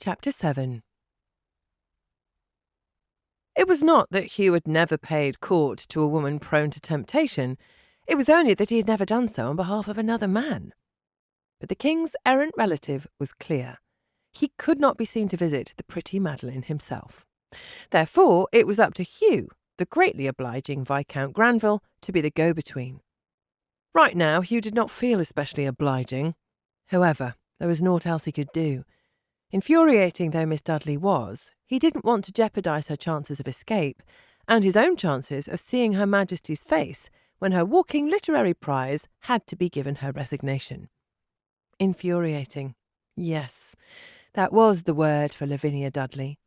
Chapter 7. It was not that Hugh had never paid court to a woman prone to temptation. It was only that he had never done so on behalf of another man. But the king's errant relative was clear. He could not be seen to visit the pretty Madeline himself. Therefore, it was up to Hugh, the greatly obliging Viscount Granville, to be the go-between. Right now, Hugh did not feel especially obliging. However, there was naught else he could do. Infuriating though Miss Dudley was, he didn't want to jeopardise her chances of escape, and his own chances of seeing Her Majesty's face when her walking literary prize had to be given her resignation. Infuriating. Yes, that was the word for Lavinia Dudley.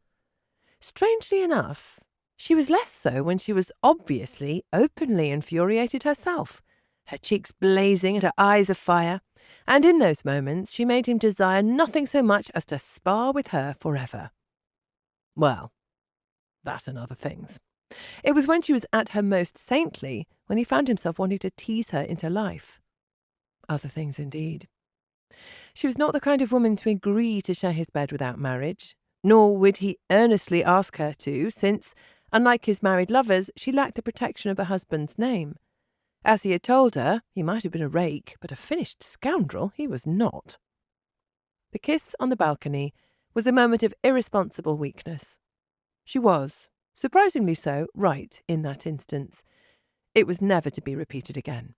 Strangely enough, she was less so when she was obviously, openly infuriated herself, her cheeks blazing and her eyes afire, and in those moments she made him desire nothing so much as to spar with her forever. Well, that and other things. It was when she was at her most saintly when he found himself wanting to tease her into life. Other things indeed. She was not the kind of woman to agree to share his bed without marriage, nor would he earnestly ask her to, since, unlike his married lovers, she lacked the protection of her husband's name. As he had told her, he might have been a rake, but a finished scoundrel he was not. The kiss on the balcony was a moment of irresponsible weakness. She was, surprisingly so, right in that instance. It was never to be repeated again.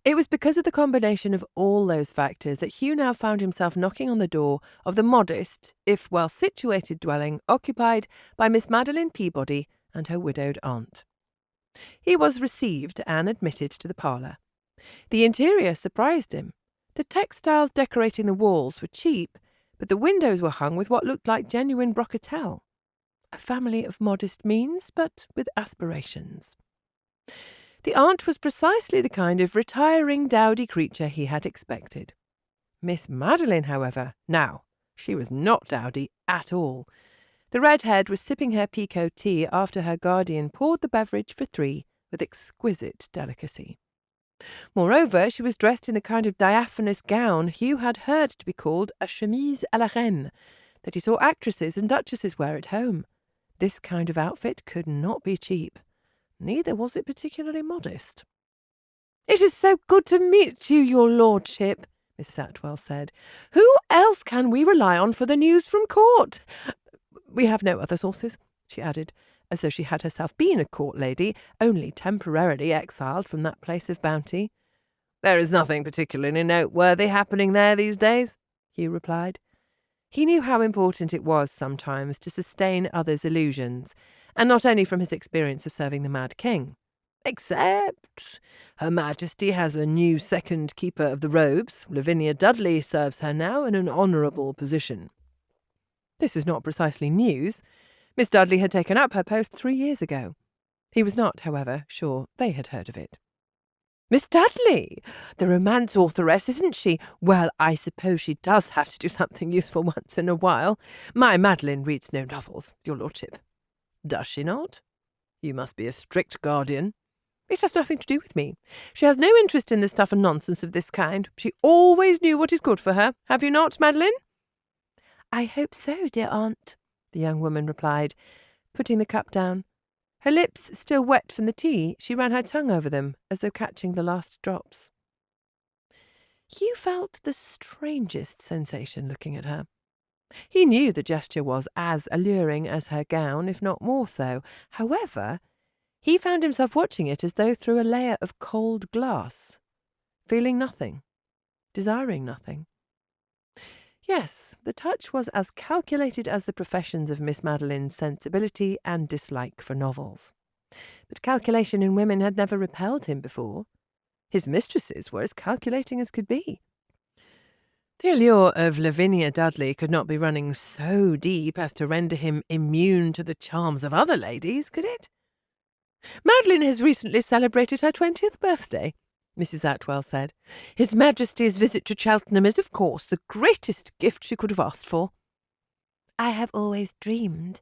It was because of the combination of all those factors that Hugh now found himself knocking on the door of the modest, if well-situated dwelling occupied by Miss Madeline Peabody and her widowed aunt. He was received and admitted to the parlour. The interior surprised him. The textiles decorating the walls were cheap, but the windows were hung with what looked like genuine brocatelle. A family of modest means, but with aspirations. The aunt was precisely the kind of retiring, dowdy creature he had expected. Miss Madeline, however, now, she was not dowdy at all. The redhead was sipping her pekoe tea after her guardian poured the beverage for three with exquisite delicacy. Moreover, she was dressed in the kind of diaphanous gown Hugh had heard to be called a chemise à la reine, that he saw actresses and duchesses wear at home. This kind of outfit could not be cheap. Neither was it particularly modest. "It is so good to meet you, your lordship," Mrs. Atwell said. "Who else can we rely on for the news from court? We have no other sources," she added, as though she had herself been a court lady, only temporarily exiled from that place of bounty. "There is nothing particularly noteworthy happening there these days," Hugh replied. He knew how important it was sometimes to sustain others' illusions, and not only from his experience of serving the Mad King. "Except Her Majesty has a new second keeper of the robes. Lavinia Dudley serves her now in an honourable position." This was not precisely news. Miss Dudley had taken up her post 3 years ago. He was not, however, sure they had heard of it. "Miss Dudley! The romance authoress, isn't she? Well, I suppose she does have to do something useful once in a while. My Madeline reads no novels, your lordship." "Does she not? You must be a strict guardian." "It has nothing to do with me. She has no interest in the stuff and nonsense of this kind. She always knew what is good for her. Have you not, Madeline?" "I hope so, dear aunt," the young woman replied, putting the cup down. Her lips still wet from the tea, she ran her tongue over them, as though catching the last drops. Hugh felt the strangest sensation looking at her. He knew the gesture was as alluring as her gown, if not more so. However, he found himself watching it as though through a layer of cold glass, feeling nothing, desiring nothing. Yes, the touch was as calculated as the professions of Miss Madeline's sensibility and dislike for novels. But calculation in women had never repelled him before. His mistresses were as calculating as could be. The allure of Lavinia Dudley could not be running so deep as to render him immune to the charms of other ladies, could it? "Madeline has recently celebrated her 20th birthday," Mrs. Atwell said. "His Majesty's visit to Cheltenham is, of course, the greatest gift she could have asked for." "I have always dreamed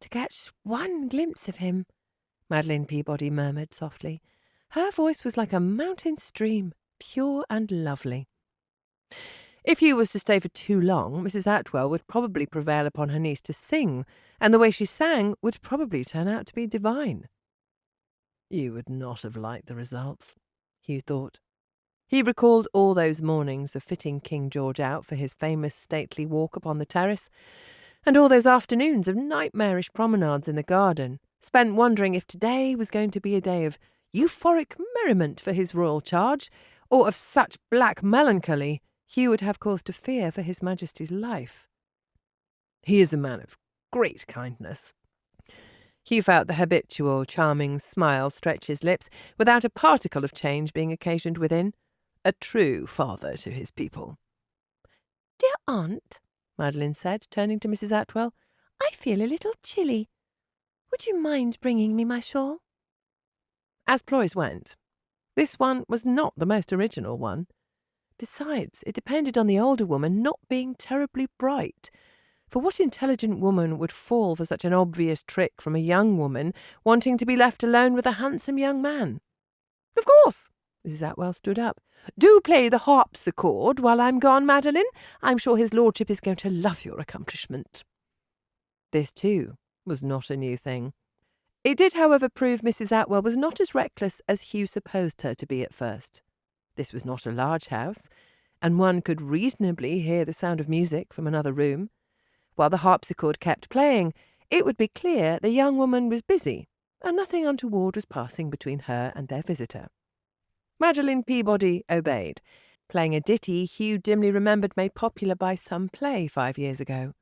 to catch one glimpse of him," Madeline Peabody murmured softly. Her voice was like a mountain stream, pure and lovely. If Hugh was to stay for too long, Mrs. Atwell would probably prevail upon her niece to sing, and the way she sang would probably turn out to be divine. You would not have liked the results, Hugh thought. He recalled all those mornings of fitting King George out for his famous stately walk upon the terrace, and all those afternoons of nightmarish promenades in the garden, spent wondering if today was going to be a day of euphoric merriment for his royal charge, or of such black melancholy Hugh would have cause to fear for his Majesty's life. He is a man of great kindness. Hugh felt the habitual charming smile stretch his lips, without a particle of change being occasioned within. A true father to his people. "Dear Aunt," Madeline said, turning to Mrs. Atwell, "I feel a little chilly. Would you mind bringing me my shawl?" As ploys went, this one was not the most original one. Besides, it depended on the older woman not being terribly bright, for what intelligent woman would fall for such an obvious trick from a young woman wanting to be left alone with a handsome young man? "Of course." Mrs. Atwell stood up. "Do play the harpsichord while I'm gone, Madeline. I'm sure his lordship is going to love your accomplishment." This, too, was not a new thing. It did, however, prove Mrs. Atwell was not as reckless as Hugh supposed her to be at first. This was not a large house, and one could reasonably hear the sound of music from another room. While the harpsichord kept playing, it would be clear the young woman was busy, and nothing untoward was passing between her and their visitor. Madeline Peabody obeyed, playing a ditty Hugh dimly remembered made popular by some play 5 years ago.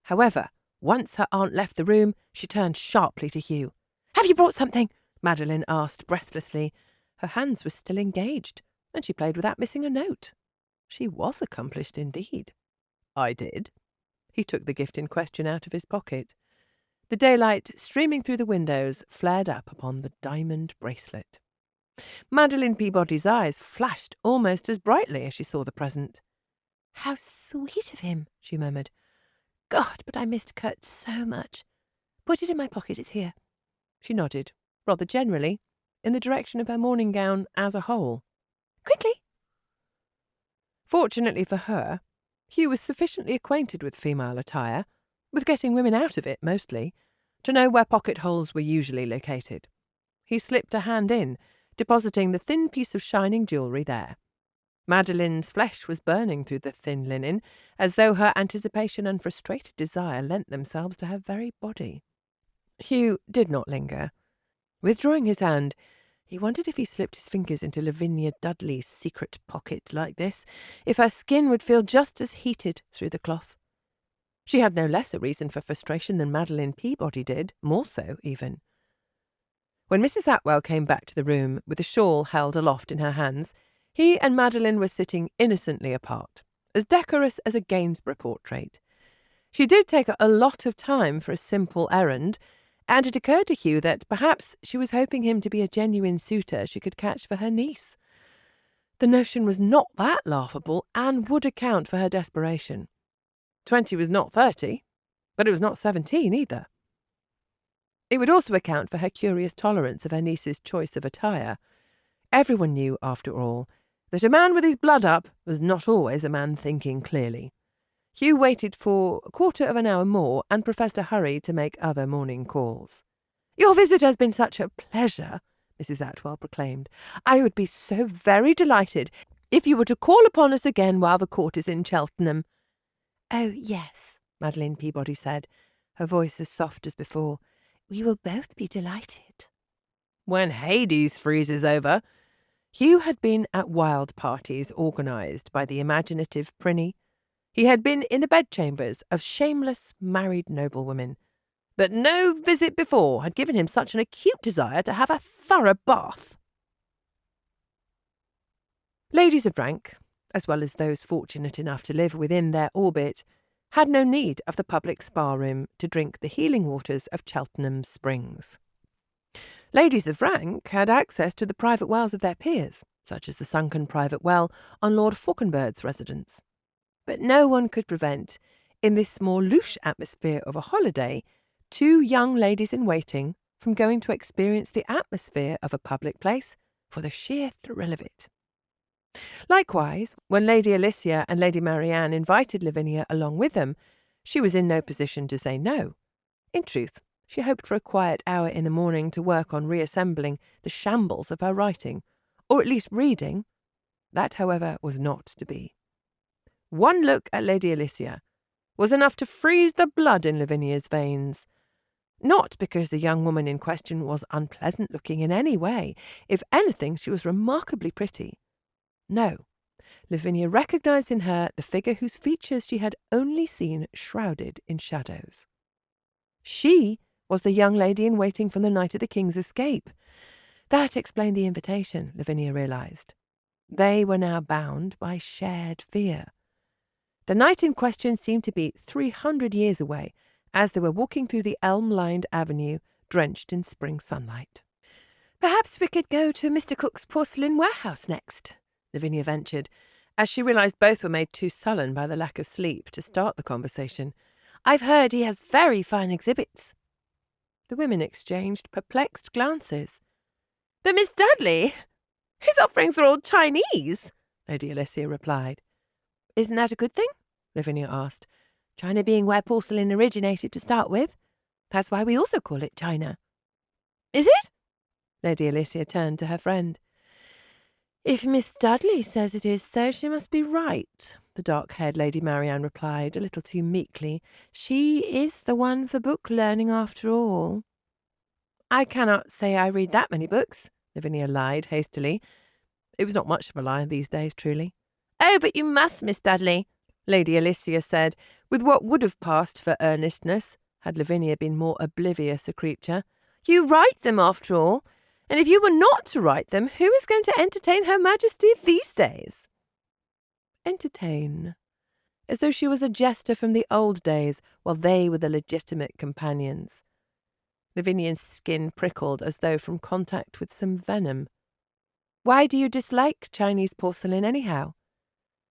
However, once her aunt left the room, she turned sharply to Hugh. "Have you brought something?" Madeline asked breathlessly. Her hands were still engaged, and she played without missing a note. She was accomplished indeed. "I did." He took the gift in question out of his pocket. The daylight, streaming through the windows, flared up upon the diamond bracelet. Madeline Peabody's eyes flashed almost as brightly as she saw the present. "How sweet of him," she murmured. "God, but I missed Kurt so much. Put it in my pocket, it's here." She nodded, rather generally, in the direction of her morning gown as a whole. "Quickly!" Fortunately for her, Hugh was sufficiently acquainted with female attire, with getting women out of it mostly, to know where pocket holes were usually located. He slipped a hand in, depositing the thin piece of shining jewellery there. Madeline's flesh was burning through the thin linen, as though her anticipation and frustrated desire lent themselves to her very body. Hugh did not linger. Withdrawing his hand, he wondered if he slipped his fingers into Lavinia Dudley's secret pocket like this, if her skin would feel just as heated through the cloth. She had no less a reason for frustration than Madeline Peabody did, more so even. When Mrs. Atwell came back to the room with the shawl held aloft in her hands, he and Madeline were sitting innocently apart, as decorous as a Gainsborough portrait. She did take a lot of time for a simple errand, and it occurred to Hugh that perhaps she was hoping him to be a genuine suitor she could catch for her niece. The notion was not that laughable, and would account for her desperation. 20 was not 30, but it was not 17 either. It would also account for her curious tolerance of her niece's choice of attire. Everyone knew, after all, that a man with his blood up was not always a man thinking clearly. Hugh waited for a quarter of an hour more and professed a hurry to make other morning calls. "Your visit has been such a pleasure," Mrs. Atwell proclaimed. "I would be so very delighted if you were to call upon us again while the court is in Cheltenham." "Oh, yes," Madeline Peabody said, her voice as soft as before. "We will both be delighted." When Hades freezes over. Hugh had been at wild parties organised by the imaginative Prinny. He had been in the bedchambers of shameless married noblewomen. But no visit before had given him such an acute desire to have a thorough bath. Ladies of rank, as well as those fortunate enough to live within their orbit, had no need of the public spa-room to drink the healing waters of Cheltenham springs. Ladies of rank had access to the private wells of their peers, such as the sunken private well on Lord Fauconbert's residence. But no one could prevent, in this more louche atmosphere of a holiday, 2 young ladies in waiting from going to experience the atmosphere of a public place for the sheer thrill of it. Likewise, when Lady Alicia and Lady Marianne invited Lavinia along with them, she was in no position to say no. In truth, she hoped for a quiet hour in the morning to work on reassembling the shambles of her writing, or at least reading. That, however, was not to be. One look at Lady Alicia was enough to freeze the blood in Lavinia's veins. Not because the young woman in question was unpleasant-looking in any way. If anything, she was remarkably pretty. No, Lavinia recognised in her the figure whose features she had only seen shrouded in shadows. She was the young lady in waiting from the night of the King's escape. That explained the invitation, Lavinia realised. They were now bound by shared fear. The night in question seemed to be 300 years away, as they were walking through the elm-lined avenue, drenched in spring sunlight. "Perhaps we could go to Mr. Cook's porcelain warehouse next," Lavinia ventured, as she realised both were made too sullen by the lack of sleep to start the conversation. "I've heard he has very fine exhibits." The women exchanged perplexed glances. "But Miss Dudley, his offerings are all Chinese," Lady Alicia replied. "Isn't that a good thing?" Lavinia asked. "China being where porcelain originated to start with. That's why we also call it China." "Is it?" Lady Alicia turned to her friend. "If Miss Dudley says it is so, she must be right," the dark-haired Lady Marianne replied, a little too meekly. "She is the one for book learning after all." "I cannot say I read that many books," Lavinia lied hastily. It was not much of a lie these days, truly. "Oh, but you must, Miss Dudley," Lady Alicia said, with what would have passed for earnestness, had Lavinia been more oblivious a creature. "You write them, after all, and if you were not to write them, who is going to entertain Her Majesty these days?" Entertain. As though she was a jester from the old days, while they were the legitimate companions. Lavinia's skin prickled as though from contact with some venom. "Why do you dislike Chinese porcelain, anyhow?"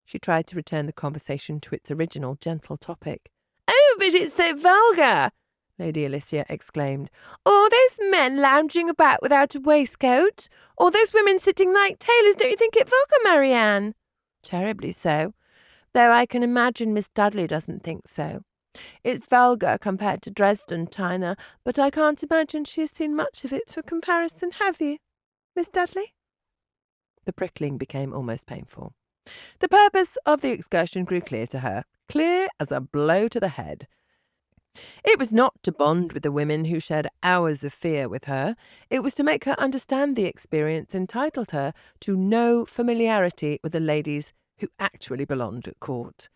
She tried to return the conversation to its original gentle topic. "Oh, but it's so vulgar!" Lady Alicia exclaimed. "All those men lounging about without a waistcoat, all those women sitting like tailors, don't you think it vulgar, Marianne?" "Terribly so, though I can imagine Miss Dudley doesn't think so. It's vulgar compared to Dresden china, but I can't imagine she has seen much of it for comparison, have you, Miss Dudley?" The prickling became almost painful. The purpose of the excursion grew clear to her, clear as a blow to the head. It was not to bond with the women who shared hours of fear with her. It was to make her understand the experience entitled her to no familiarity with the ladies who actually belonged at court.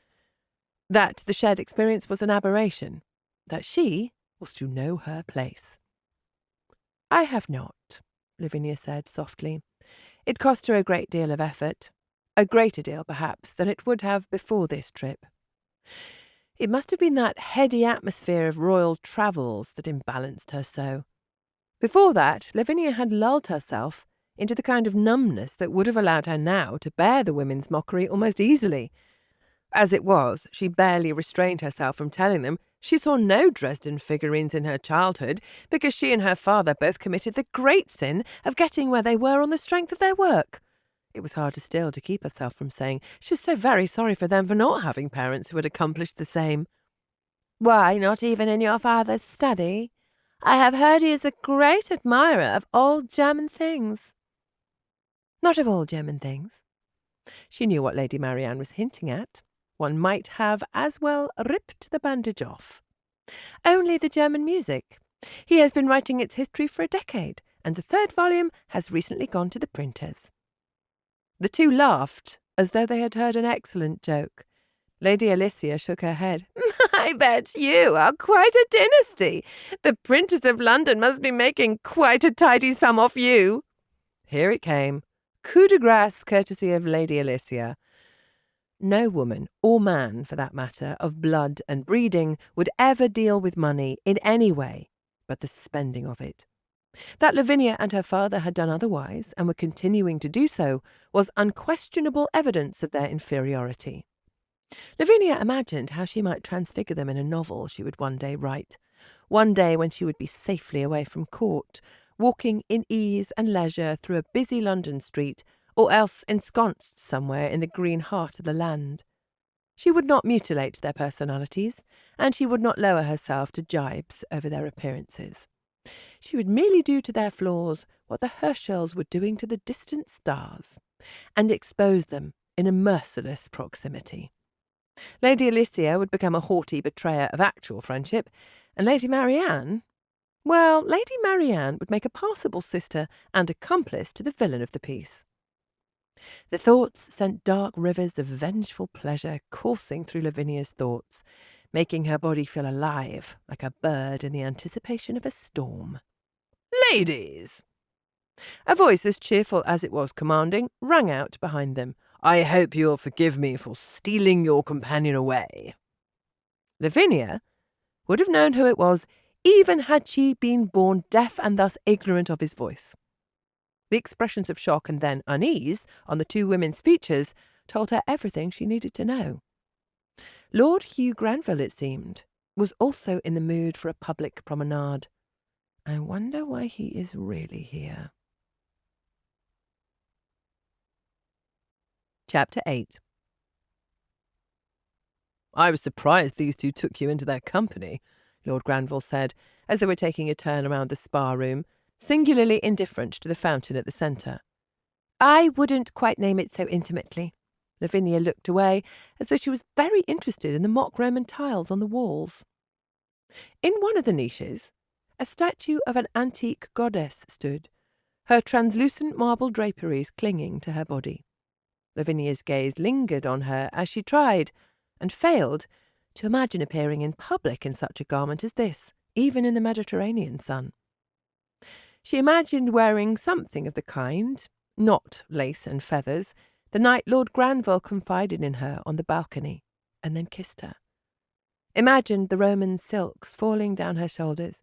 That the shared experience was an aberration. That she was to know her place. "I have not," Lavinia said softly. It cost her a great deal of effort. A greater deal, perhaps, than it would have before this trip. It must have been that heady atmosphere of royal travels that imbalanced her so. Before that, Lavinia had lulled herself into the kind of numbness that would have allowed her now to bear the women's mockery almost easily. As it was, she barely restrained herself from telling them she saw no Dresden figurines in her childhood because she and her father both committed the great sin of getting where they were on the strength of their work. It was harder still to keep herself from saying she was so very sorry for them for not having parents who had accomplished the same. "Why, not even in your father's study? I have heard he is a great admirer of old German things." "Not of all German things." She knew what Lady Marianne was hinting at. One might have as well ripped the bandage off. "Only the German music. He has been writing its history for a decade, and the third volume has recently gone to the printers." The two laughed, as though they had heard an excellent joke. Lady Alicia shook her head. "I bet you are quite a dynasty. The printers of London must be making quite a tidy sum off you." Here it came. Coup de grace courtesy of Lady Alicia. No woman, or man for that matter, of blood and breeding would ever deal with money in any way but the spending of it. That Lavinia and her father had done otherwise, and were continuing to do so, was unquestionable evidence of their inferiority. Lavinia imagined how she might transfigure them in a novel she would one day write, one day when she would be safely away from court, walking in ease and leisure through a busy London street, or else ensconced somewhere in the green heart of the land. She would not mutilate their personalities, and she would not lower herself to jibes over their appearances. She would merely do to their flaws what the Herschels were doing to the distant stars, and expose them in a merciless proximity. Lady Alicia would become a haughty betrayer of actual friendship, and Lady Marianne, well, Lady Marianne would make a passable sister and accomplice to the villain of the piece. The thoughts sent dark rivers of vengeful pleasure coursing through Lavinia's thoughts, making her body feel alive like a bird in the anticipation of a storm. "Ladies!" A voice as cheerful as it was commanding rang out behind them. "I hope you'll forgive me for stealing your companion away." Lavinia would have known who it was, even had she been born deaf and thus ignorant of his voice. The expressions of shock and then unease on the two women's features told her everything she needed to know. Lord Hugh Granville, it seemed, was also in the mood for a public promenade. I wonder why he is really here. Chapter 8. "I was surprised these two took you into their company," Lord Granville said, as they were taking a turn around the spa-room, singularly indifferent to the fountain at the centre. "I wouldn't quite name it so intimately." Lavinia looked away, as though she was very interested in the mock Roman tiles on the walls. In one of the niches, a statue of an antique goddess stood, her translucent marble draperies clinging to her body. Lavinia's gaze lingered on her as she tried, and failed, to imagine appearing in public in such a garment as this, even in the Mediterranean sun. She imagined wearing something of the kind, not lace and feathers, the night Lord Granville confided in her on the balcony, and then kissed her. Imagined the Roman silks falling down her shoulders,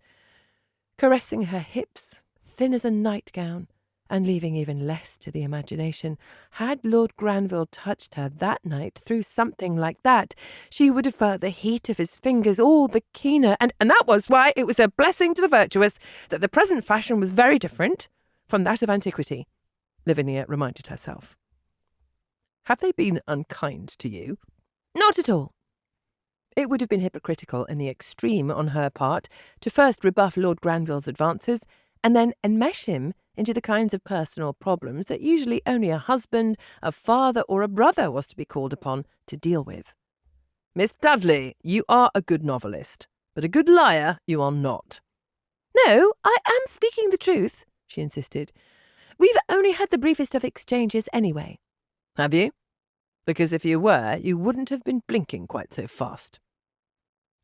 caressing her hips, thin as a nightgown, and leaving even less to the imagination. Had Lord Granville touched her that night through something like that, she would have felt the heat of his fingers all the keener, and that was why it was a blessing to the virtuous that the present fashion was very different from that of antiquity, Lavinia reminded herself. Have they been unkind to you? Not at all. It would have been hypocritical in the extreme on her part to first rebuff Lord Granville's advances and then enmesh him into the kinds of personal problems that usually only a husband, a father, or a brother was to be called upon to deal with. "Miss Dudley, you are a good novelist, but a good liar you are not." "No, I am speaking the truth," she insisted. "We've only had the briefest of exchanges anyway." "Have you? Because if you were, you wouldn't have been blinking quite so fast."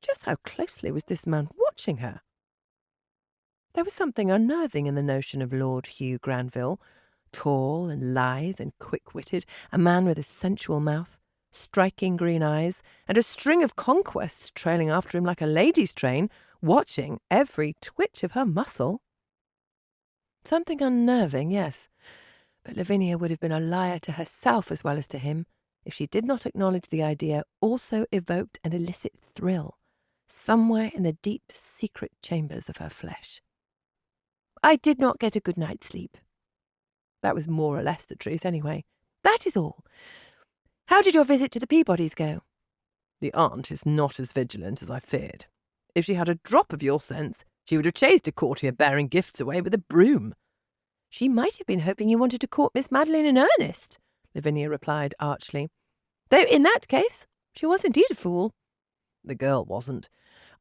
Just how closely was this man watching her? There was something unnerving in the notion of Lord Hugh Granville, tall and lithe and quick-witted, a man with a sensual mouth, striking green eyes, and a string of conquests trailing after him like a lady's train, watching every twitch of her muscle. Something unnerving, yes, but Lavinia would have been a liar to herself as well as to him if she did not acknowledge the idea also evoked an illicit thrill, somewhere in the deep secret chambers of her flesh. "I did not get a good night's sleep." That was more or less the truth, anyway. "That is all. How did your visit to the Peabodys go?" "The aunt is not as vigilant as I feared. If she had a drop of your sense, she would have chased a courtier bearing gifts away with a broom." "She might have been hoping you wanted to court Miss Madeline in earnest," Lavinia replied archly. "Though in that case, she was indeed a fool." "The girl wasn't.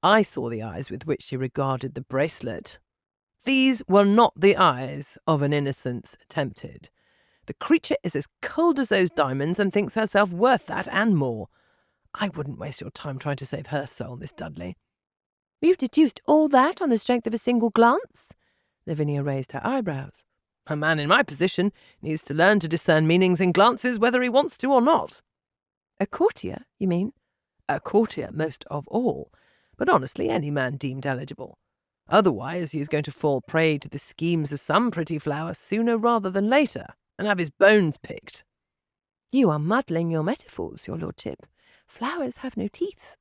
I saw the eyes with which she regarded the bracelet. These were not the eyes of an innocence tempted. The creature is as cold as those diamonds and thinks herself worth that and more. I wouldn't waste your time trying to save her soul, Miss Dudley." "You've deduced all that on the strength of a single glance?" Lavinia raised her eyebrows. "A man in my position needs to learn to discern meanings in glances whether he wants to or not." "A courtier, you mean?" "A courtier most of all, but honestly any man deemed eligible. Otherwise he is going to fall prey to the schemes of some pretty flower sooner rather than later, and have his bones picked." "You are muddling your metaphors, your lordship. Flowers have no teeth."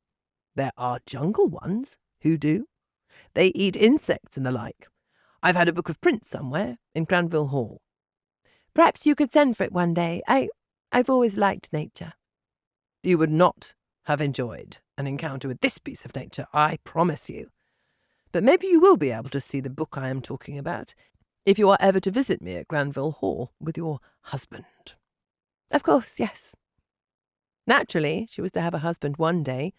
"There are jungle ones who do. They eat insects and the like. I've had a book of prints somewhere in Granville Hall. Perhaps you could send for it one day. I've always liked nature." "You would not have enjoyed an encounter with this piece of nature, I promise you. But maybe you will be able to see the book I am talking about, if you are ever to visit me at Granville Hall with your husband." Of course, yes. Naturally, she was to have a husband one day,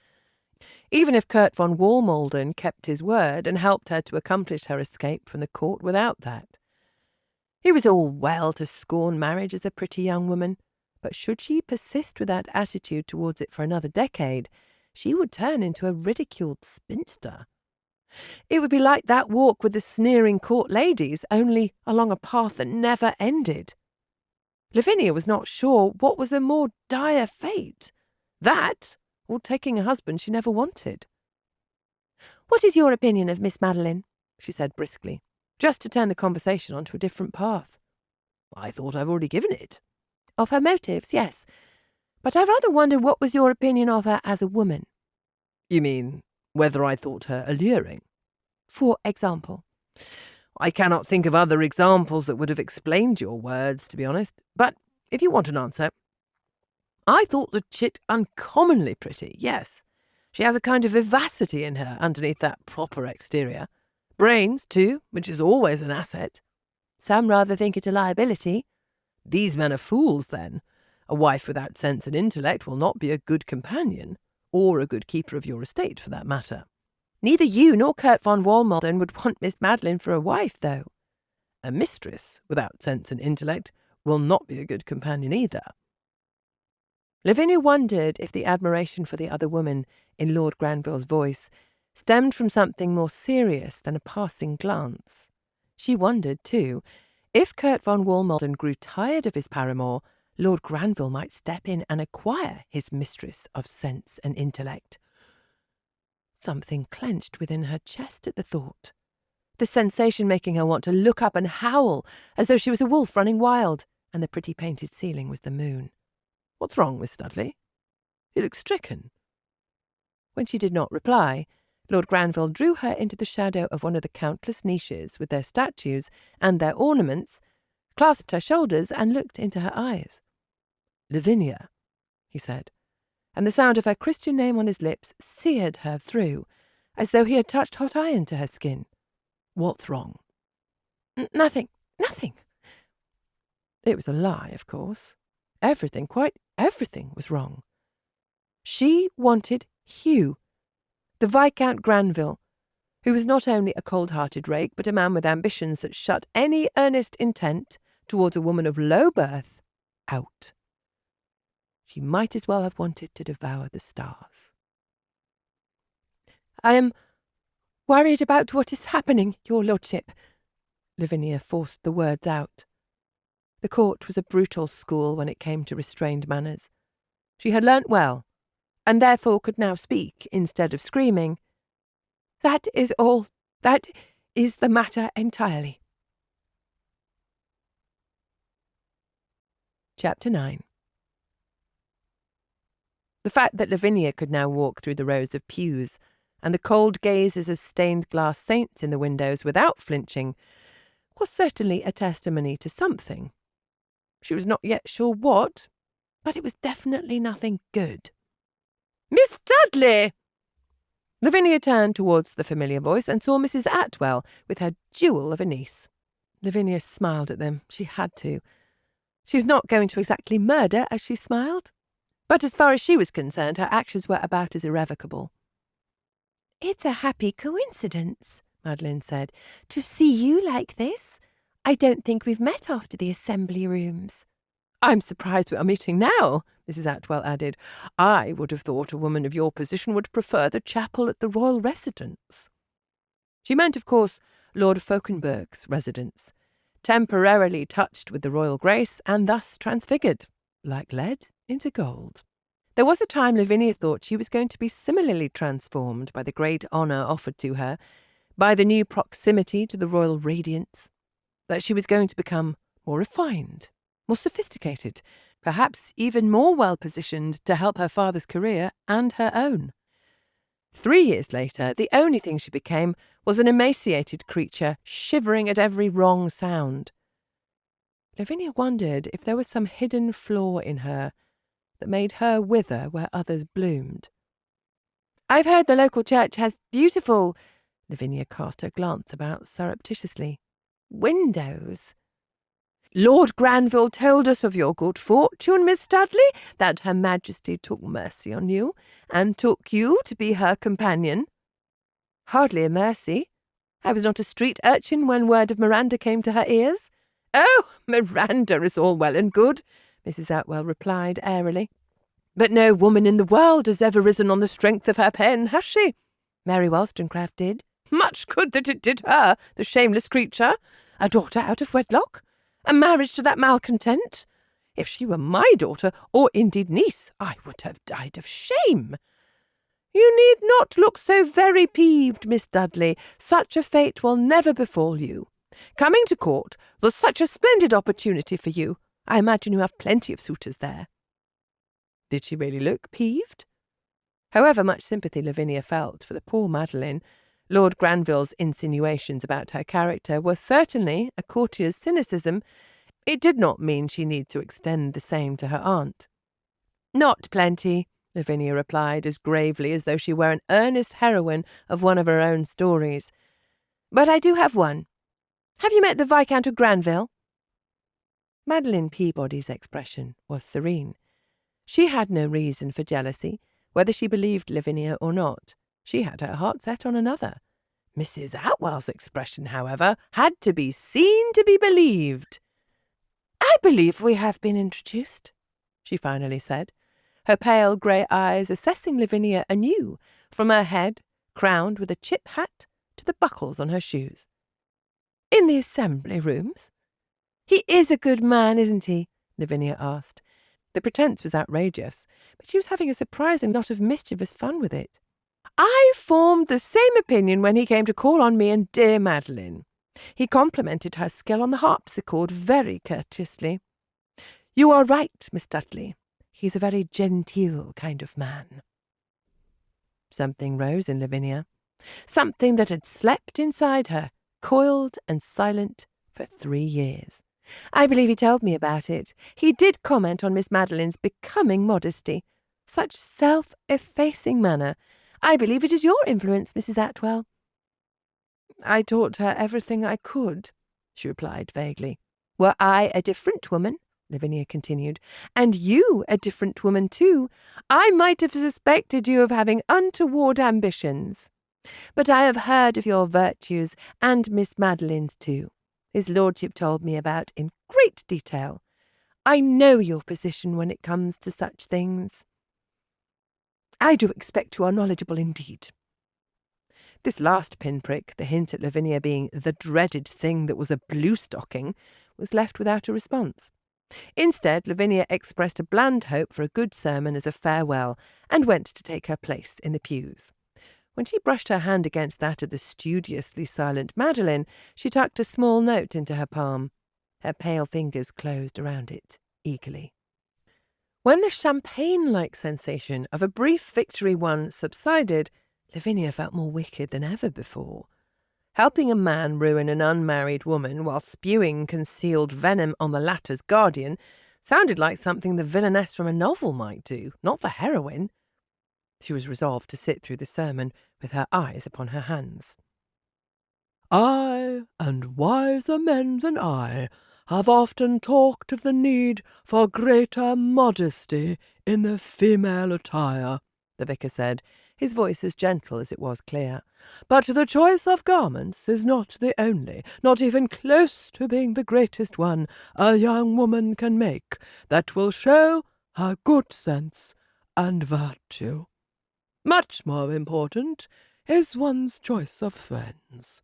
even if Kurt von Walmalden kept his word and helped her to accomplish her escape from the court without that. It was all well to scorn marriage as a pretty young woman, but should she persist with that attitude towards it for another decade, she would turn into a ridiculed spinster. It would be like that walk with the sneering court ladies, only along a path that never ended. Lavinia was not sure what was a more dire fate, that or taking a husband she never wanted. "What is your opinion of Miss Madeline?" she said briskly, just to turn the conversation onto a different path. "I thought I've already given it." "Of her motives, yes. But I rather wonder what was your opinion of her as a woman." "You mean whether I thought her alluring?" "For example." "I cannot think of other examples that would have explained your words, to be honest. But if you want an answer, I thought the chit uncommonly pretty, yes. She has a kind of vivacity in her underneath that proper exterior. Brains, too, which is always an asset." "Some rather think it a liability." "These men are fools, then. A wife without sense and intellect will not be a good companion, or a good keeper of your estate, for that matter." "Neither you nor Kurt von Walmalden would want Miss Madeline for a wife, though." "A mistress without sense and intellect will not be a good companion either." Lavinia wondered if the admiration for the other woman in Lord Granville's voice stemmed from something more serious than a passing glance. She wondered, too, if Kurt von Walmalden grew tired of his paramour, Lord Granville might step in and acquire his mistress of sense and intellect. Something clenched within her chest at the thought, the sensation making her want to look up and howl as though she was a wolf running wild, and the pretty painted ceiling was the moon. "What's wrong, Miss Dudley? You look stricken." When she did not reply, Lord Granville drew her into the shadow of one of the countless niches with their statues and their ornaments, clasped her shoulders, and looked into her eyes. "Lavinia," he said, and the sound of her Christian name on his lips seared her through, as though he had touched hot iron to her skin. "What's wrong?" Nothing. It was a lie, of course. Everything, quite everything, was wrong. She wanted Hugh, the Viscount Granville, who was not only a cold-hearted rake, but a man with ambitions that shut any earnest intent towards a woman of low birth out. She might as well have wanted to devour the stars. "I am worried about what is happening, your lordship." Lavinia forced the words out. The court was a brutal school when it came to restrained manners. She had learnt well, and therefore could now speak instead of screaming. "That is all. That is the matter entirely." Chapter 9. The fact that Lavinia could now walk through the rows of pews and the cold gazes of stained-glass saints in the windows without flinching was certainly a testimony to something. She was not yet sure what, but it was definitely nothing good. "Miss Dudley!" Lavinia turned towards the familiar voice and saw Mrs. Atwell with her jewel of a niece. Lavinia smiled at them. She had to. She was not going to exactly murder as she smiled, but as far as she was concerned, her actions were about as irrevocable. "It's a happy coincidence," Madeline said, "to see you like this. I don't think we've met after the assembly rooms." "I'm surprised we are meeting now," Mrs. Atwell added. "I would have thought a woman of your position would prefer the chapel at the royal residence." She meant, of course, Lord Fauconberg's residence, temporarily touched with the royal grace and thus transfigured, like lead into gold. There was a time Lavinia thought she was going to be similarly transformed by the great honour offered to her, by the new proximity to the royal radiance, that she was going to become more refined, more sophisticated, perhaps even more well-positioned to help her father's career and her own. 3 years later, the only thing she became was an emaciated creature shivering at every wrong sound. Lavinia wondered if there was some hidden flaw in her that made her wither where others bloomed. "I've heard the local church has beautiful—" Lavinia cast her glance about surreptitiously. "Windows." "Lord Granville told us of your good fortune, Miss Dudley, that Her Majesty took mercy on you, and took you to be her companion." "Hardly a mercy. I was not a street urchin when word of Miranda came to her ears." "Oh, Miranda is all well and good," Mrs. Atwell replied airily. "But no woman in the world has ever risen on the strength of her pen, has she? Mary Wollstonecraft did. Much good that it did her, the shameless creature. A daughter out of wedlock. A marriage to that malcontent. If she were my daughter, or indeed niece, I would have died of shame. You need not look so very peeved, Miss Dudley. Such a fate will never befall you. Coming to court was such a splendid opportunity for you. I imagine you have plenty of suitors there." Did she really look peeved? However much sympathy Lavinia felt for the poor Madeline, Lord Granville's insinuations about her character were certainly a courtier's cynicism. It did not mean she need to extend the same to her aunt. "Not plenty," Lavinia replied as gravely as though she were an earnest heroine of one of her own stories. "But I do have one. Have you met the Viscount of Granville?" Madeline Peabody's expression was serene. She had no reason for jealousy, whether she believed Lavinia or not. She had her heart set on another. Mrs. Atwell's expression, however, had to be seen to be believed. "I believe we have been introduced," she finally said, her pale grey eyes assessing Lavinia anew, from her head, crowned with a chip hat, to the buckles on her shoes. "In the assembly rooms?" "He is a good man, isn't he?" Lavinia asked. The pretence was outrageous, but she was having a surprising lot of mischievous fun with it. "I formed the same opinion when he came to call on me and dear Madeline. He complimented her skill on the harpsichord very courteously. You are right, Miss Dudley. He's a very genteel kind of man." Something rose in Lavinia. Something that had slept inside her, coiled and silent for 3 years. "I believe he told me about it. He did comment on Miss Madeline's becoming modesty. Such self-effacing manner. I believe it is your influence, Mrs. Atwell." "I taught her everything I could," she replied vaguely. "Were I a different woman," Lavinia continued, "and you a different woman too, I might have suspected you of having untoward ambitions. But I have heard of your virtues, and Miss Madeline's too. His lordship told me about in great detail. I know your position when it comes to such things. I do expect you are knowledgeable indeed." This last pinprick, the hint at Lavinia being the dreaded thing that was a blue stocking, was left without a response. Instead, Lavinia expressed a bland hope for a good sermon as a farewell, and went to take her place in the pews. When she brushed her hand against that of the studiously silent Madeline, she tucked a small note into her palm. Her pale fingers closed around it eagerly. When the champagne-like sensation of a brief victory won subsided, Lavinia felt more wicked than ever before. Helping a man ruin an unmarried woman while spewing concealed venom on the latter's guardian sounded like something the villainess from a novel might do, not the heroine. She was resolved to sit through the sermon with her eyes upon her hands. "I, and wiser men than I, have often talked of the need for greater modesty in the female attire," the vicar said, his voice as gentle as it was clear. "But the choice of garments is not the only, not even close to being the greatest one, a young woman can make that will show her good sense and virtue. Much more important is one's choice of friends."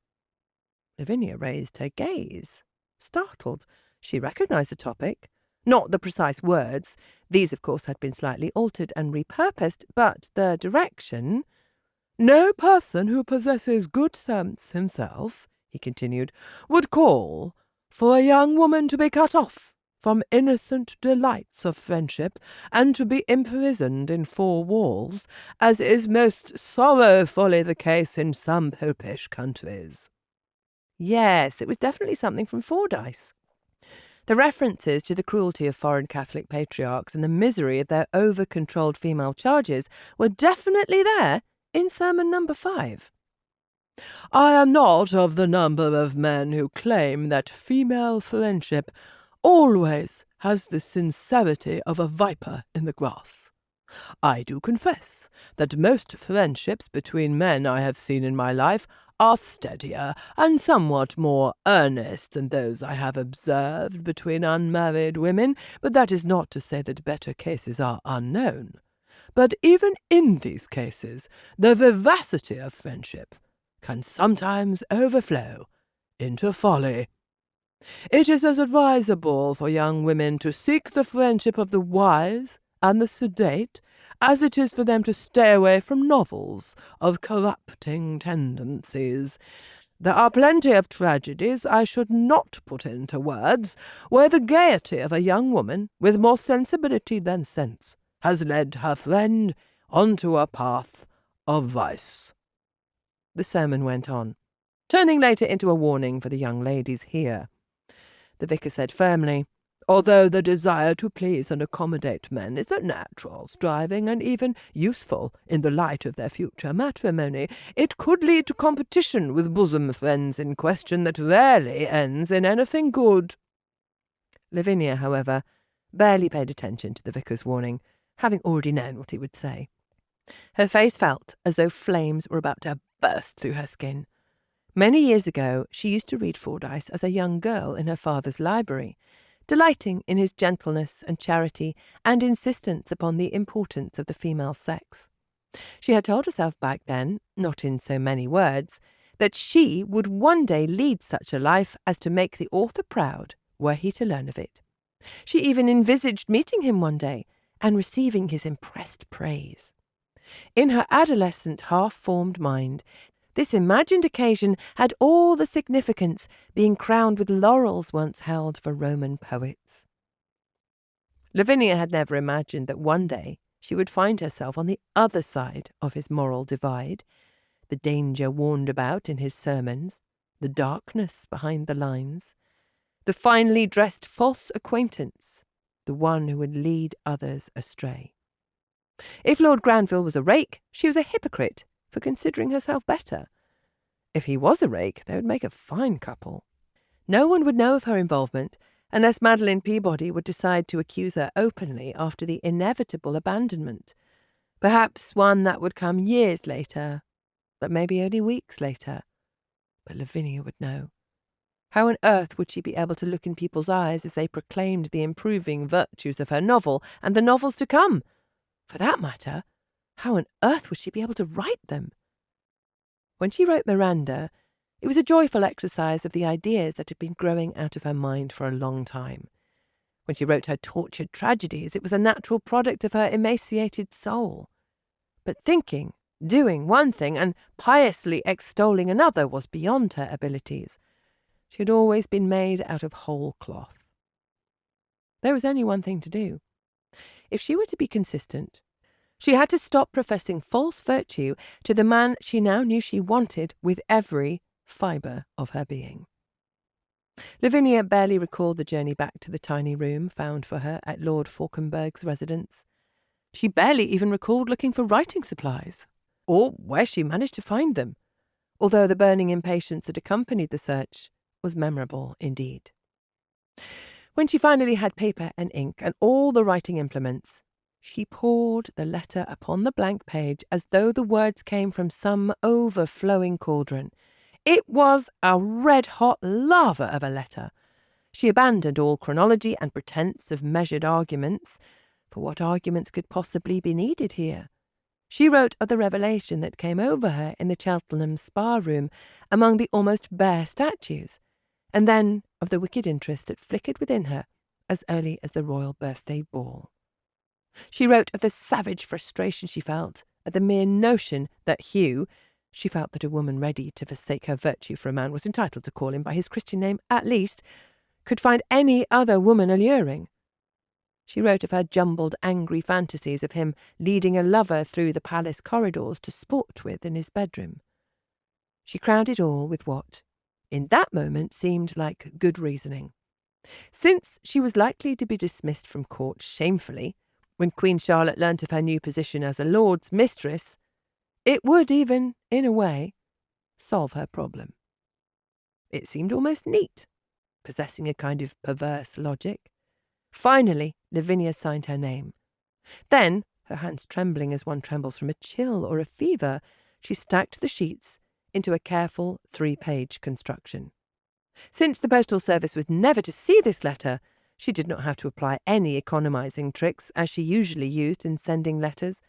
Lavinia raised her gaze. Startled, she recognised the topic. Not the precise words. These, of course, had been slightly altered and repurposed, but the direction. "No person who possesses good sense himself," he continued, "would call for a young woman to be cut off from innocent delights of friendship, and to be imprisoned in 4 walls, as is most sorrowfully the case in some popish countries." Yes, it was definitely something from Fordyce. The references to the cruelty of foreign Catholic patriarchs and the misery of their over-controlled female charges were definitely there in sermon number 5. I am not of the number of men who claim that female friendship always has the sincerity of a viper in the grass. I do confess that most friendships between men I have seen in my life are steadier and somewhat more earnest than those I have observed between unmarried women, but that is not to say that better cases are unknown. But even in these cases, the vivacity of friendship can sometimes overflow into folly. It is as advisable for young women to seek the friendship of the wise and the sedate as it is for them to stay away from novels of corrupting tendencies. There are plenty of tragedies I should not put into words, where the gaiety of a young woman, with more sensibility than sense, has led her friend onto a path of vice. The sermon went on, turning later into a warning for the young ladies here. The vicar said firmly, although the desire to please and accommodate men is a natural, striving, and even useful in the light of their future matrimony, it could lead to competition with bosom friends in question that rarely ends in anything good. Lavinia, however, barely paid attention to the vicar's warning, having already known what he would say. Her face felt as though flames were about to burst through her skin. Many years ago, she used to read Fordyce as a young girl in her father's library, delighting in his gentleness and charity and insistence upon the importance of the female sex. She had told herself back then, not in so many words, that she would one day lead such a life as to make the author proud were he to learn of it. She even envisaged meeting him one day and receiving his impressed praise. In her adolescent, half-formed mind, this imagined occasion had all the significance, being crowned with laurels once held for Roman poets. Lavinia had never imagined that one day she would find herself on the other side of his moral divide, the danger warned about in his sermons, the darkness behind the lines, the finely dressed false acquaintance, the one who would lead others astray. If Lord Granville was a rake, she was a hypocrite for considering herself better. If he was a rake, they would make a fine couple. No one would know of her involvement, unless Madeline Peabody would decide to accuse her openly after the inevitable abandonment. Perhaps one that would come years later, but maybe only weeks later. But Lavinia would know. How on earth would she be able to look in people's eyes as they proclaimed the improving virtues of her novel and the novels to come? For that matter, how on earth would she be able to write them? When she wrote Miranda, it was a joyful exercise of the ideas that had been growing out of her mind for a long time. When she wrote her tortured tragedies, it was a natural product of her emaciated soul. But thinking, doing one thing, and piously extolling another was beyond her abilities. She had always been made out of whole cloth. There was only one thing to do. If she were to be consistent, she had to stop professing false virtue to the man she now knew she wanted with every fibre of her being. Lavinia barely recalled the journey back to the tiny room found for her at Lord Fauconberg's residence. She barely even recalled looking for writing supplies, or where she managed to find them, although the burning impatience that accompanied the search was memorable indeed. When she finally had paper and ink and all the writing implements, she poured the letter upon the blank page as though the words came from some overflowing cauldron. It was a red-hot lava of a letter. She abandoned all chronology and pretence of measured arguments, for what arguments could possibly be needed here? She wrote of the revelation that came over her in the Cheltenham spa-room among the almost bare statues, and then of the wicked interest that flickered within her as early as the royal birthday ball. She wrote of the savage frustration she felt at the mere notion that Hugh, she felt that a woman ready to forsake her virtue for a man was entitled to call him by his Christian name at least, could find any other woman alluring. She wrote of her jumbled, angry fantasies of him leading a lover through the palace corridors to sport with in his bedroom. She crowned it all with what, in that moment, seemed like good reasoning. Since she was likely to be dismissed from court shamefully when Queen Charlotte learnt of her new position as a lord's mistress, it would even, in a way, solve her problem. It seemed almost neat, possessing a kind of perverse logic. Finally, Lavinia signed her name. Then, her hands trembling as one trembles from a chill or a fever, she stacked the sheets into a careful 3-page construction. Since the postal service was never to see this letter, she did not have to apply any economising tricks as she usually used in sending letters,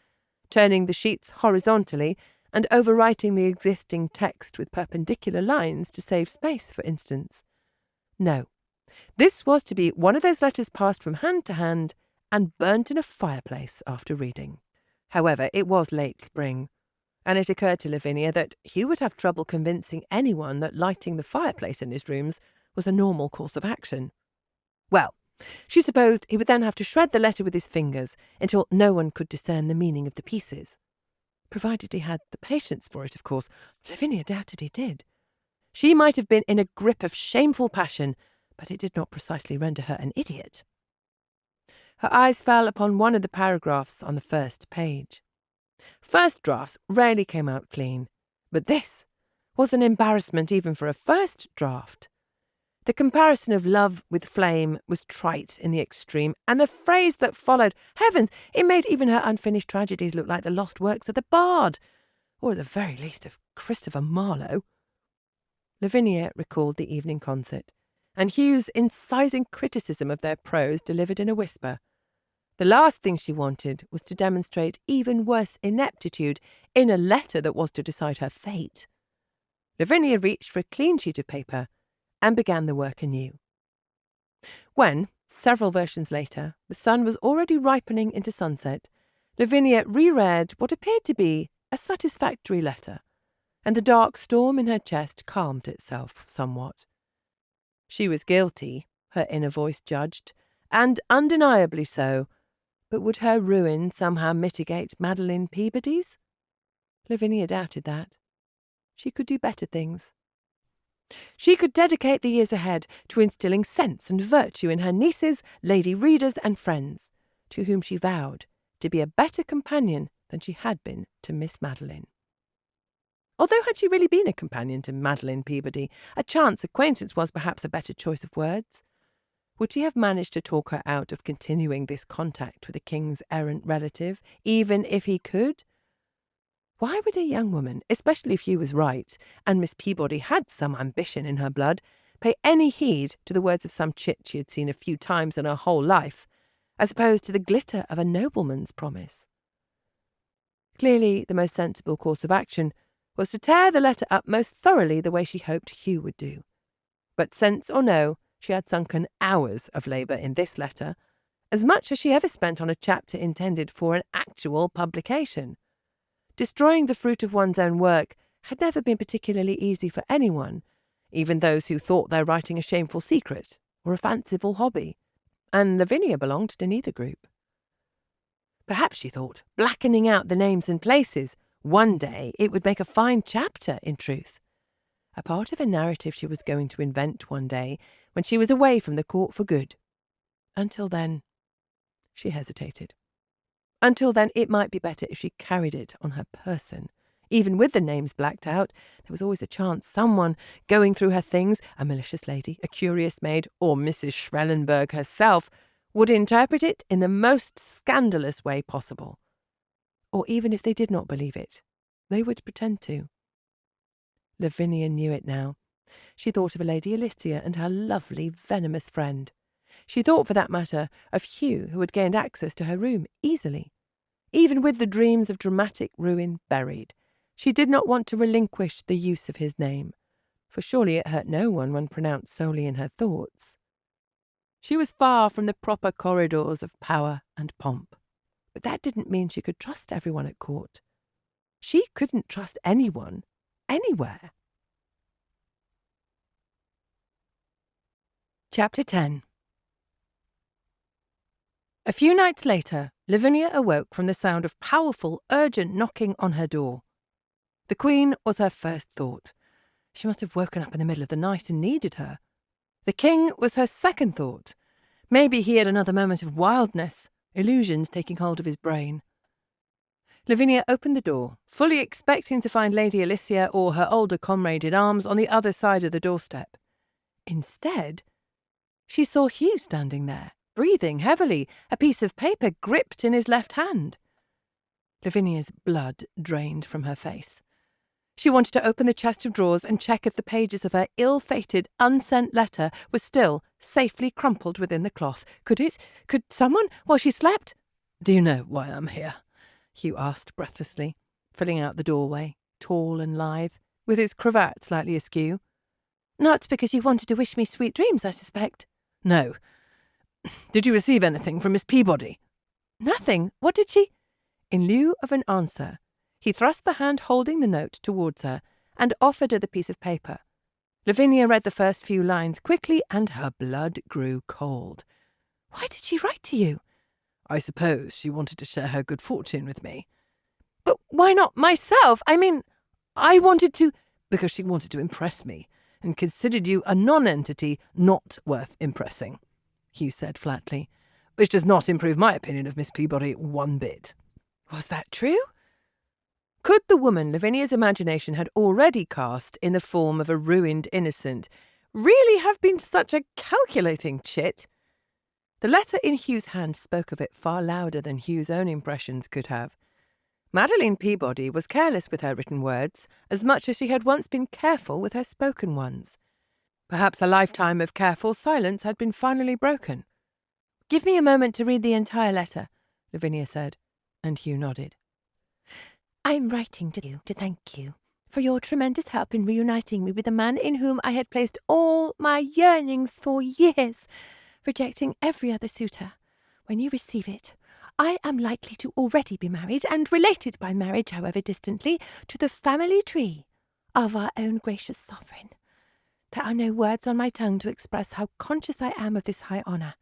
turning the sheets horizontally and overwriting the existing text with perpendicular lines to save space, for instance. No, this was to be one of those letters passed from hand to hand and burnt in a fireplace after reading. However, it was late spring, and it occurred to Lavinia that Hugh would have trouble convincing anyone that lighting the fireplace in his rooms was a normal course of action. Well, she supposed he would then have to shred the letter with his fingers until no one could discern the meaning of the pieces. Provided he had the patience for it, of course. Lavinia doubted he did. She might have been in a grip of shameful passion, but it did not precisely render her an idiot. Her eyes fell upon one of the paragraphs on the first page. First drafts rarely came out clean, but this was an embarrassment even for a first draft. The comparison of love with flame was trite in the extreme, and the phrase that followed, heavens, it made even her unfinished tragedies look like the lost works of the bard, or at the very least of Christopher Marlowe. Lavinia recalled the evening concert, and Hugh's incising criticism of their prose delivered in a whisper. The last thing she wanted was to demonstrate even worse ineptitude in a letter that was to decide her fate. Lavinia reached for a clean sheet of paper and began the work anew. When, several versions later, the sun was already ripening into sunset, Lavinia reread what appeared to be a satisfactory letter, and the dark storm in her chest calmed itself somewhat. She was guilty, her inner voice judged, and undeniably so, but would her ruin somehow mitigate Madeline Peabody's? Lavinia doubted that. She could do better things. She could dedicate the years ahead to instilling sense and virtue in her nieces, lady readers, and friends, to whom she vowed to be a better companion than she had been to Miss Madeline. Although had she really been a companion to Madeline Peabody, a chance acquaintance was perhaps a better choice of words. Would he have managed to talk her out of continuing this contact with the king's errant relative, even if he could? Why would a young woman, especially if Hugh was right, and Miss Peabody had some ambition in her blood, pay any heed to the words of some chit she had seen a few times in her whole life, as opposed to the glitter of a nobleman's promise? Clearly, the most sensible course of action was to tear the letter up most thoroughly the way she hoped Hugh would do. But sense or no, she had sunken hours of labour in this letter, as much as she ever spent on a chapter intended for an actual publication. Destroying the fruit of one's own work had never been particularly easy for anyone, even those who thought their writing a shameful secret or a fanciful hobby, and Lavinia belonged to neither group. Perhaps, she thought, blackening out the names and places, one day it would make a fine chapter, in truth. A part of a narrative she was going to invent one day when she was away from the court for good. Until then, she hesitated. Until then, it might be better if she carried it on her person. Even with the names blacked out, there was always a chance someone going through her things, a malicious lady, a curious maid, or Mrs. Schrellenberg herself, would interpret it in the most scandalous way possible. Or even if they did not believe it, they would pretend to. Lavinia knew it now. She thought of a Lady Alicia and her lovely, venomous friend. She thought, for that matter, of Hugh, who had gained access to her room easily. Even with the dreams of dramatic ruin buried, she did not want to relinquish the use of his name, for surely it hurt no one when pronounced solely in her thoughts. She was far from the proper corridors of power and pomp, but that didn't mean she could trust everyone at court. She couldn't trust anyone, anywhere. Chapter 10. A few nights later, Lavinia awoke from the sound of powerful, urgent knocking on her door. The Queen was her first thought. She must have woken up in the middle of the night and needed her. The king was her second thought. Maybe he had another moment of wildness, illusions taking hold of his brain. Lavinia opened the door, fully expecting to find Lady Alicia or her older comrade-in-arms on the other side of the doorstep. Instead, she saw Hugh standing there, breathing heavily, a piece of paper gripped in his left hand. Lavinia's blood drained from her face. She wanted to open the chest of drawers and check if the pages of her ill-fated, unsent letter were still safely crumpled within the cloth. Could someone, while she slept? "Do you know why I'm here?" Hugh asked breathlessly, filling out the doorway, tall and lithe, with his cravat slightly askew. "Not because you wanted to wish me sweet dreams, I suspect." "No. Did you receive anything from Miss Peabody?" "Nothing. What did she—" In lieu of an answer, he thrust the hand holding the note towards her and offered her the piece of paper. Lavinia read the first few lines quickly, and her blood grew cold. "Why did she write to you?" "I suppose she wanted to share her good fortune with me." "But why not myself? I mean, I wanted to—" "Because she wanted to impress me, and considered you a non-entity not worth impressing," Hugh said flatly, "which does not improve my opinion of Miss Peabody one bit." Was that true? Could the woman Lavinia's imagination had already cast in the form of a ruined innocent really have been such a calculating chit? The letter in Hugh's hand spoke of it far louder than Hugh's own impressions could have. Madeline Peabody was careless with her written words, as much as she had once been careful with her spoken ones. Perhaps a lifetime of careful silence had been finally broken. "Give me a moment to read the entire letter," Lavinia said, and Hugh nodded. "I'm writing to you to thank you for your tremendous help in reuniting me with the man in whom I had placed all my yearnings for years, rejecting every other suitor. When you receive it, I am likely to already be married, and related by marriage, however distantly, to the family tree of our own gracious sovereign. There are no words on my tongue to express how conscious I am of this high honour.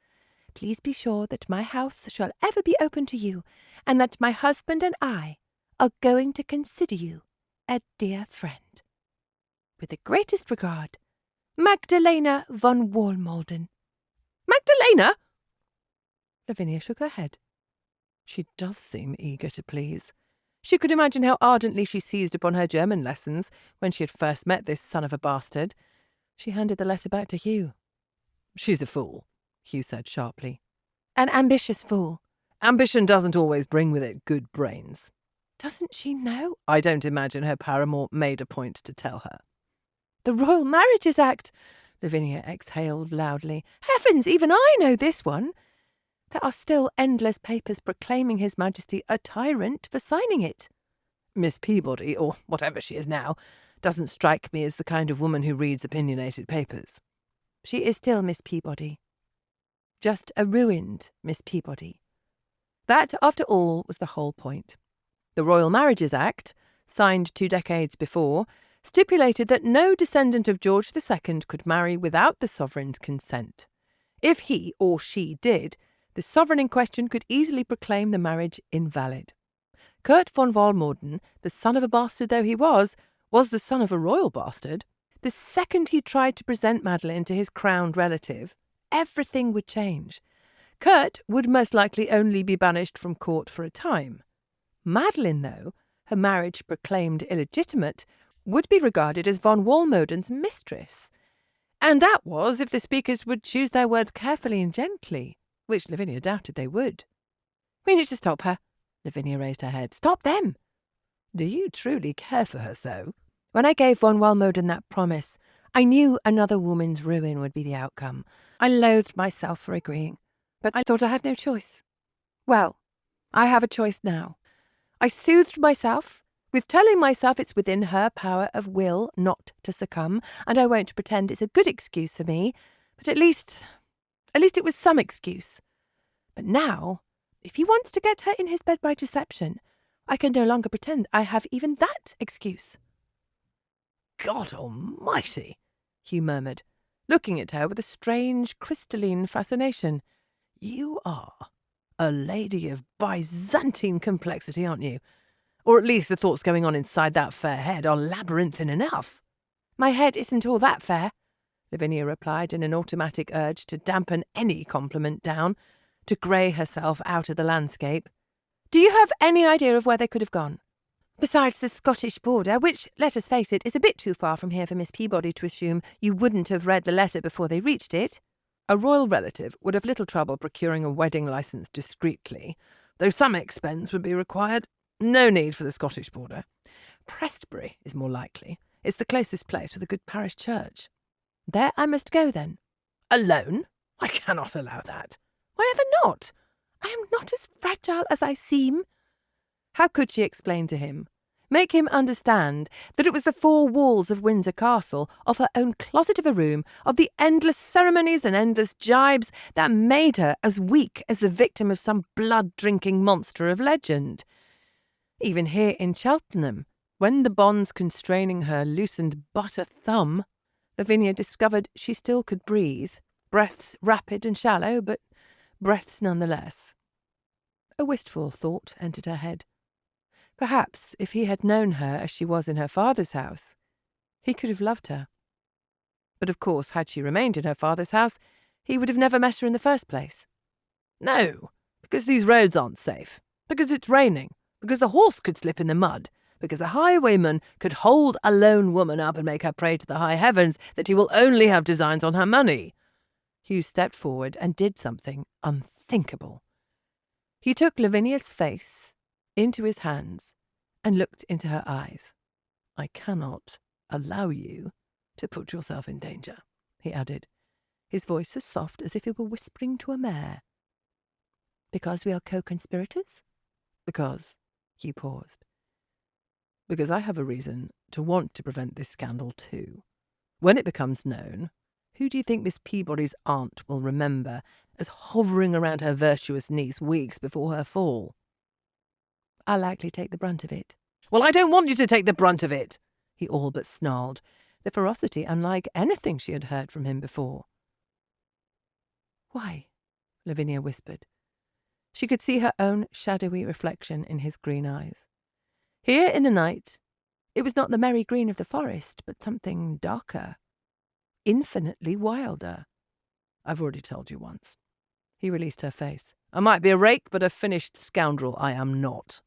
Please be sure that my house shall ever be open to you, and that my husband and I are going to consider you a dear friend. With the greatest regard, Magdalena von Walmalden." "Magdalena?" Lavinia shook her head. She does seem eager to please. She could imagine how ardently she seized upon her German lessons when she had first met this son of a bastard. She handed the letter back to Hugh. "She's a fool," Hugh said sharply. "An ambitious fool." "Ambition doesn't always bring with it good brains." "Doesn't she know?" "I don't imagine her paramour made a point to tell her." "The Royal Marriages Act!" Lavinia exhaled loudly. "Heavens, even I know this one. There are still endless papers proclaiming His Majesty a tyrant for signing it." "Miss Peabody, or whatever she is now, doesn't strike me as the kind of woman who reads opinionated papers." "She is still Miss Peabody. Just a ruined Miss Peabody." That, after all, was the whole point. The Royal Marriages Act, signed 2 decades before, stipulated that no descendant of George II could marry without the sovereign's consent. If he or she did, the sovereign in question could easily proclaim the marriage invalid. Kurt von Walmalden, the son of a bastard though he was the son of a royal bastard. The second he tried to present Madeline to his crowned relative, everything would change. Kurt would most likely only be banished from court for a time. Madeline, though, her marriage proclaimed illegitimate, would be regarded as von Walmalden's mistress. And that was if the speakers would choose their words carefully and gently, which Lavinia doubted they would. "We need to stop her." Lavinia raised her head. "Stop them." "Do you truly care for her so?" "When I gave von Walmalden that promise, I knew another woman's ruin would be the outcome. I loathed myself for agreeing, but I thought I had no choice. Well, I have a choice now. I soothed myself with telling myself it's within her power of will not to succumb, and I won't pretend it's a good excuse for me, but at least it was some excuse. But now, if he wants to get her in his bed by deception, I can no longer pretend I have even that excuse." "God almighty," Hugh murmured, looking at her with a strange crystalline fascination. "You are a lady of Byzantine complexity, aren't you? Or at least the thoughts going on inside that fair head are labyrinthine enough." "My head isn't all that fair," Lavinia replied in an automatic urge to dampen any compliment down, to grey herself out of the landscape. "Do you have any idea of where they could have gone? Besides the Scottish border, which, let us face it, is a bit too far from here for Miss Peabody to assume you wouldn't have read the letter before they reached it." A royal relative would have little trouble procuring a wedding licence discreetly, though some expense would be required. No need for the Scottish border. Prestbury is more likely. It's the closest place with a good parish church. There I must go, then. Alone? I cannot allow that. Why ever not? I am not as fragile as I seem. How could she explain to him? Make him understand that it was the four walls of Windsor Castle, of her own closet of a room, of the endless ceremonies and endless gibes that made her as weak as the victim of some blood-drinking monster of legend. Even here in Cheltenham, when the bonds constraining her loosened but a thumb, Lavinia discovered she still could breathe, breaths rapid and shallow, but breaths nonetheless. A wistful thought entered her head. Perhaps if he had known her as she was in her father's house, he could have loved her. But of course, had she remained in her father's house, he would have never met her in the first place. No, because these roads aren't safe, because it's raining, because a horse could slip in the mud, because a highwayman could hold a lone woman up and make her pray to the high heavens that he will only have designs on her money. Hugh stepped forward and did something unthinkable. He took Lavinia's face into his hands and looked into her eyes. "I cannot allow you to put yourself in danger," he added, his voice as soft as if he were whispering to a mare. "Because we are co-conspirators?" "Because," Hugh paused, "because I have a reason to want to prevent this scandal too. When it becomes known, who do you think Miss Peabody's aunt will remember as hovering around her virtuous niece weeks before her fall?" "I'll likely take the brunt of it." "Well, I don't want you to take the brunt of it," he all but snarled, the ferocity unlike anything she had heard from him before. "Why?" Lavinia whispered. She could see her own shadowy reflection in his green eyes. Here in the night, it was not the merry green of the forest, but something darker, infinitely wilder. "I've already told you once." He released her face. "I might be a rake, but a finished scoundrel I am not."